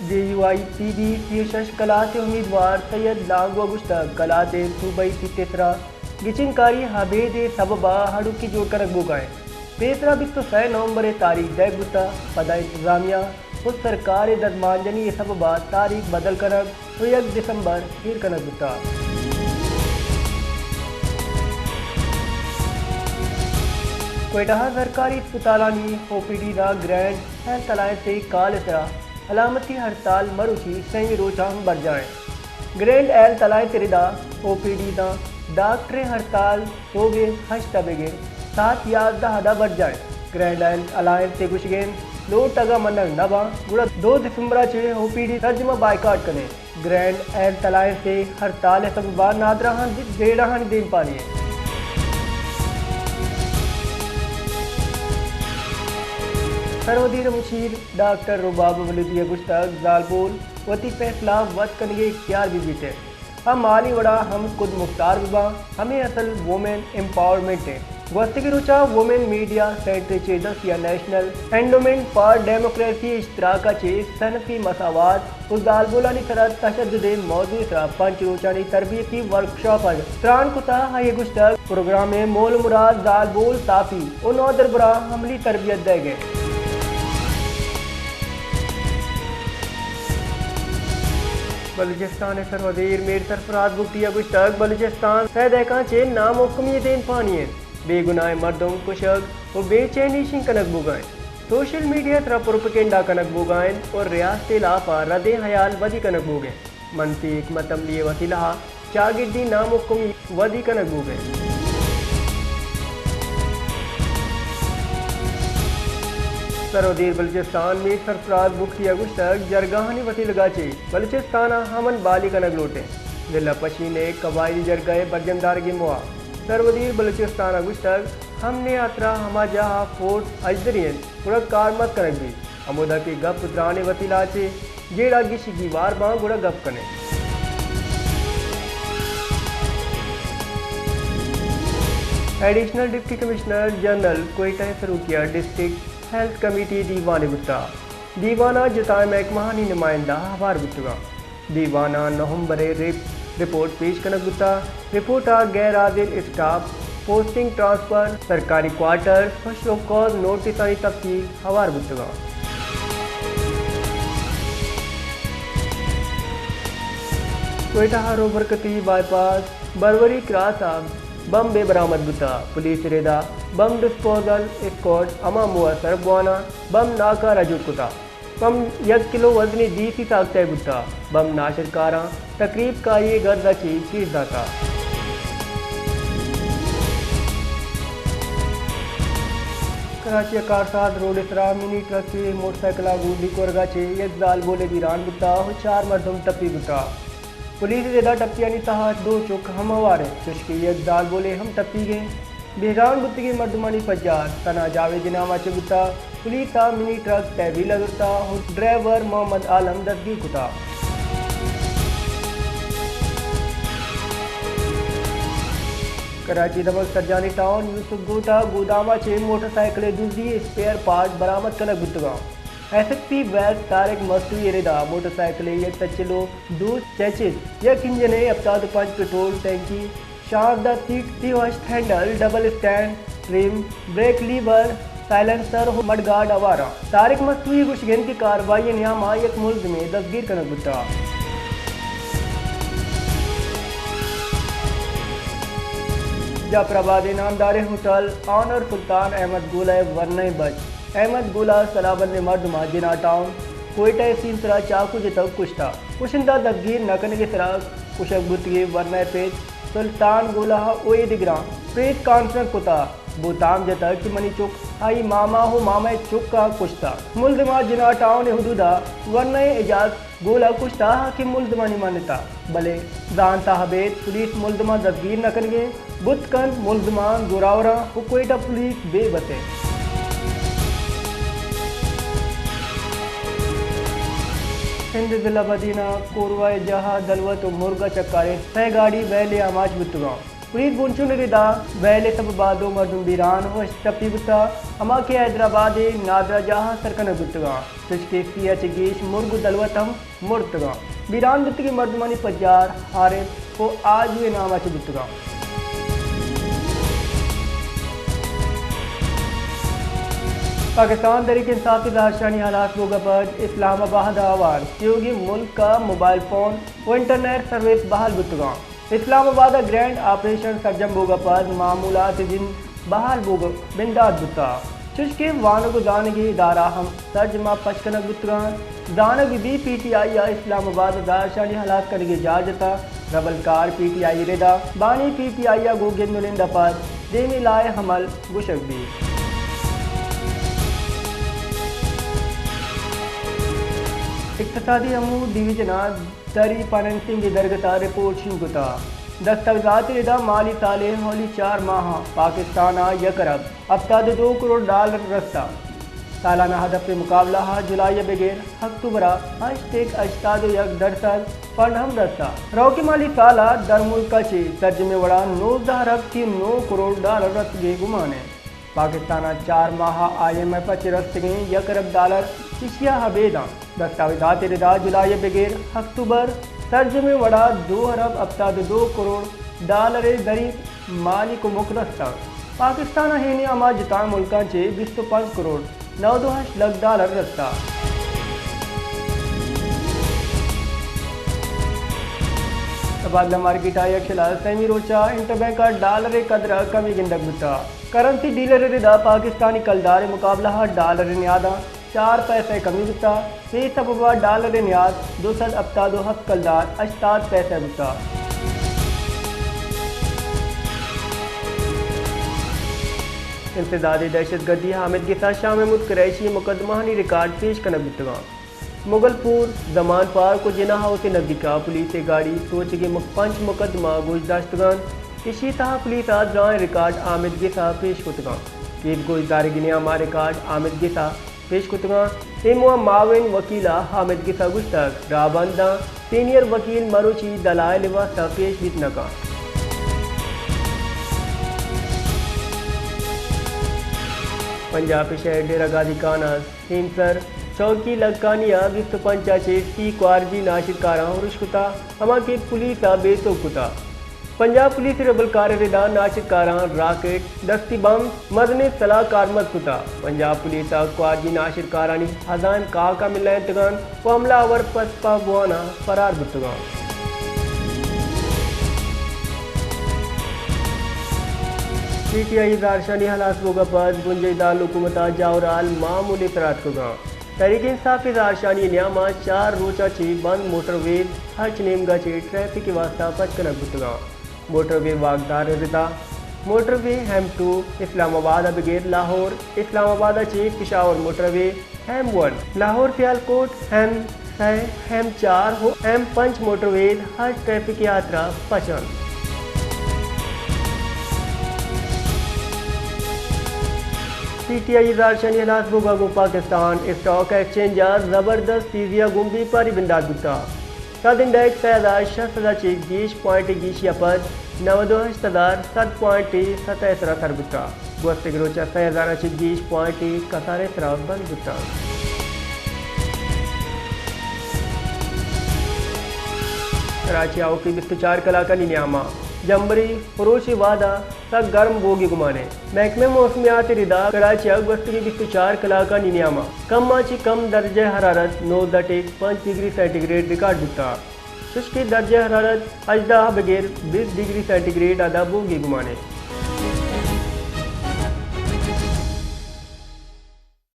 JUIPB शीर्षक कलाते उम्मीदवार सैयद लांगो गुश्तक कलाते सूबाई तीसरा गिचिंकारी हबेदे सबबा हड़ुकी जोड़कर बुगाए पेसरा बिस्तो 6 नवंबर तारीख दै गुता पदा इंतजामिया उस सरकार दरमानजनी सबबा तारीख बदल करक तो 1 दिसंबर फिर कनक गुता कोयटा सरकारी अस्पतालानी OPD दा ग्रैंड हेल्थ अलायंस से काल इसरा अलामती हड़ताल मरुची सही रोचांग बढ़ जाए ग्रैंड हेल्थ अलायंस रिदा OPD दा डॉक्टर हड़ताल सोगे हश्ता बेगे 7 11 हदा बढ़ जाए ग्रैंड हेल्थ अलायंस से कुछ गेन लो टगा मनक नबा गुड़ा 2 दिसंबर चे OPD तर्जमा बाइकाट कने ग्रैंड हेल्थ अलायंस से हड़ताल सब बार नादरा दे रहा दिन पानी है सरवदीर मुशीर डॉक्टर रुबाब वलीदिया गुश्तक जालबोल वती फैसला वत कनिए इख्तियार भी जीते हम माली वड़ा हम खुद मुख्तार बिबा हमें असल वोमेन एम्पावरमेंट है वस्ती रुचा वोमेन मीडिया सेंटर चे 10 या नेशनल एंडोमेंट फॉर डेमोक्रेसी इश्तराका चे सनफी मसावात उस जालबोलानी तरह तशद्दुद मौजू इसरा पंच रोचानी तरबियती वर्कशॉप त्रान कुता ये गुश्तक प्रोग्राम में मोल मुराद जालबोल साफी और नौदर बरा हमली तरबियत दे गए बलूचिस्तान सरवदीर मीर सरफराज बुगटिया गुश्तक बलूचिस्तान सैदका चे नामुकमी देन पानियन बेगुनाह मर्दों कुशक और बेचैनी शिं कनक बुगाएं सोशल मीडिया तरह प्रोपेगेंडा कनक बुगाएं और रियासत लाफा रदे हयाल वदी कनक बुगे मनफी हिकमत अमली वसीला चागिर्दी नामुकमी वदी कनक बुगे सरवदीर बलूचिस्तान में सरफराज बुगटिया गुश्तक जरगाहानी वसी लगाचे बलूचिस्ताना हमन बाली कनक लोटे दिल्ला पशीने कबायली जरगाए बरजमदार गिमुआ सरवदीर बलूचिस्ताना गुश्तक हमने यात्रा हमा जहा फोर्ट अजदरियन गुड़ा कारमत कनक भी अमुदा के गप उतराने वसी लाचे जेड़ा गिशी की वार बाँ गुड़ा गप कने additional deputy commissioner general Quetta सरूकिया डिस्ट्रिक्ट हेल्थ कमेटी दीवान गुट्टा दीवाना जताए महकमानी नुमाइंदा हवार गुट्टगा दीवाना नवंबर रिपोर्ट पेश कनक गुट्टा रिपोर्ट गैर हाजिर स्टाफ पोस्टिंग ट्रांसफर सरकारी क्वार्टर फशो कॉज नोटिस आई तफसील हवार गुट्टगा कोयटा हरो बरकती बाईपास बरवरी क्रास बम बेबरामद गुता पुलिस रेदा बम डिस्पोजल स्क्वाड अमा मुअसर बुआना बम नाका रजूट कुता बम 1 किलो वजनी दीसी सागते गुता बम नाशरकारा तकरीब का ये गर्दा चीज दाता कराची कारसाद रोड इसरा मिनी ट्रक के मोटरसाइकिल गुडी कोरगा चे एक जाल बोले बीरान गुता और 4 मर्दम टप्पी गुता पुलिस रेदा टप्पियानी सहा 2 चुक हम हवारे चुशकी एक दाल बोले हम टप्पी गए बेहरान गुत्ती की मर्दमानी फजार तना जावेद नामा चुगता पुलिस मिनी ट्रक तहवी लगता ड्राइवर मोहम्मद आलम दस्तगी कुता कराची दमक सरजानी टाउन यूसुफ गोटा गोदामा चे मोटरसाइकिल दूसरी स्पेयर पार्ट बरामद कनक गुतगा SSP वैस तारिक मस्तूरी रेदा मोटरसाइकिल एक तचलो 2 चेचिस एक इंजन है अब्ताद 5 पेट्रोल टैंकी शानदार seat handle double stand trim brake lever silencer mudguard अवारा तारिक मस्तूरी गुशगेन की कार्रवाई नियामा एक मुल्क में दस्तगीर कनक गुता जाफराबाद नामदार होटल ऑनर सुल्तान अहमद गोला वरना बच अहमद गोला सलाबंद मर्दमा जिना टाउन कोयटा सीन सरा चाकू जतक कुश्ता कुशिंदा दबगीर नकन के सरा कुशक बुतगे वरना पेज सुल्तान गोला ओए दिगरा प्रेस कॉन्फ्रेंस कुता बोताम जतक कि मनी चुक आई मामा हो मामा चुक का कुश्ता मुल्जमा जिना टाउन हुदूदा वरना एजाज गोला कुश्ता कि मुल्जमानी मान्यता भले दान साहबेद पुलिस मुल्जमा दबगीर नकन के बुतकन मुल्जमा गोरावरा कोयटा पुलिस बेबसे सिंध जिला मदीना कोरवा जहा दलवत मुर्गा चक्कारे सह गाड़ी बैले आमाज बुतगांव पुलिस बुंचुन रिदा वैले सबबादो मर्दुम बीरान हो टप्पी गुत्ता अमा के हैदराबाद नादरा जहा सरकन गुत्तगा तुझके सीएच गीश मुर्गु दलवतम मुर्तगा बीरान गुत्तगी मर्दुमानी पजार हारे को आज हुए नामाची गुत्तगा पाकिस्तान तरीके इंसाफ राजधानी हालात बोगाबाद इस्लामाबाद आवार क्योंकि मुल्क का मोबाइल फ़ोन व इंटरनेट सर्विस बहाल गुत्तगा इस्लामाबाद ग्रैंड ऑपरेशन सर्जम बोगाबाद मामूलात जिन बहाल बोग बिंदाद गुत्ता चुशके वानगु दानगी इदारा हम तर्जमा पचकन गुत्तगा दानग भी PTI या इस्लामाबाद राजधानी हालात करके जाजता रबलकार PTI रेदा बानी PTI या गोगिंदुलिंदा पर देमी लाए हमल गुशक भी इक्तसादी अमूर डिवीजना दरी फाइनेंसिंग की दरगता रिपोर्ट शिंगुता दस्तावेजात रिदा माली साले होली 4 माह पाकिस्तान यकरब अब्ताद $2 करोड़ रस्ता सालाना हदफ मुकाबला जुलाई बगैर अक्टूबर अश्तेक अश्ताद यक दरसल फंड हम रस्ता रौकी माली साला दरमुल्का चे तर्जमे वड़ा 19 अरब $9 करोड़ रस्त गे गुमाने पाकिस्तान 4 माह IMF रस्तगे $1 अरब इशिया हबेदा दस्तावेजात रिदा जुलाई बगैर अक्टूबर तर्जमे वड़ा 2 अरब अब्ताद $2 करोड़ दरी माली को मुकरस्ता पाकिस्तान हेने अमा जिता मुल्का चे 25 करोड़ 9 लाख रस्ता तबादला मार्केट आयक्षला सेमी रोचा इंटरबैंक $, कदर कमी गिंदक बुता करेंसी डीलर रिदा पाकिस्तानी कलदार मुकाबला $, न्यादा 4 पैसे कमी बुता फी सबबा $, न्याद 200 अब्तादो हक कलदार 88 पैसे बुता इंतजादी दहशतगर्दी हामिद के साथ शाम महमूद कुरैशी मुकदमानी रिकॉर्ड पेश करना बुतगा मुगलपुर जमान पार को जिना हाउस नजदीका पुलिस गाड़ी सोच के 5 मुकदमा गोशदाश्तगान इसी तह पुलिस आज रिकॉर्ड आमिद के साथ पेश कुतगा केद गोशदार गिनिया मा रिकॉर्ड आमिद के साथ पेश कुतगा एमुआ माविन वकीला हामिद के साथ गुश्तक राबंदा सीनियर वकील मरुची दलाइल वास्ता पेश बितनका पंजाब शहर डेरा गाजी कानस हिमसर चौकी लकानिया 25 टी क्वारजी नाशिकारा रुशकुता अमा के पुलिस बेतो कुता पंजाब पुलिस रबलकार रिदा नाशिकारा रॉकेट दस्ती बम मदने सलाह कारमत कुता पंजाब पुलिस क्वारजी नाशिकारानी हजान का मिला तगान वो हमलावर पसपा बुआना फरार बुतगा PTI राजधानी हालात बोगाबाद गुंजईदाल हुकूमता जावराल मामूली तरात कुगा तरीके इंसाफ राजधानी न्यामा 4 रोचा ची बंद मोटरवे हच नेमगा ची ट्रैफिक वास्ता पचकन बुतगा मोटरवे वागदार रिदा मोटरवे हैम 2 इस्लामाबाद बगैर लाहौर इस्लामाबाद ची पिशावर मोटरवे हैम 1 लाहौर सियालकोट हैम 4 हो हैम 5 मोटरवे हज ट्रैफिक यात्रा पचन PTI राजधानी हालात बोगागो पाकिस्तान स्टॉक एक्सचेंज जबरदस्त तीजिया गुम्बी पर बिंदाद गुता सद इंडेक्स 6000 ची 20.20 पद 92,700.77 सर गुता गोस्ते रोचा 6000 ची 20 कसारे सराब बंद गुता कराची आओ की 24 कलाका नियामा जम्बरी फरोशी वादा तक गर्म बोगी गुमाने महकमे मौसमियात रिदा कराची अगस्त की 24 कलाका नियामा कम माची कम दर्जे हरारत 9.5 डिग्री सेंटीग्रेड रिकॉर्ड दिता शुष्की दर्जे हरारत अजदा बगैर 20 डिग्री सेंटीग्रेड अदा बोगी गुमाने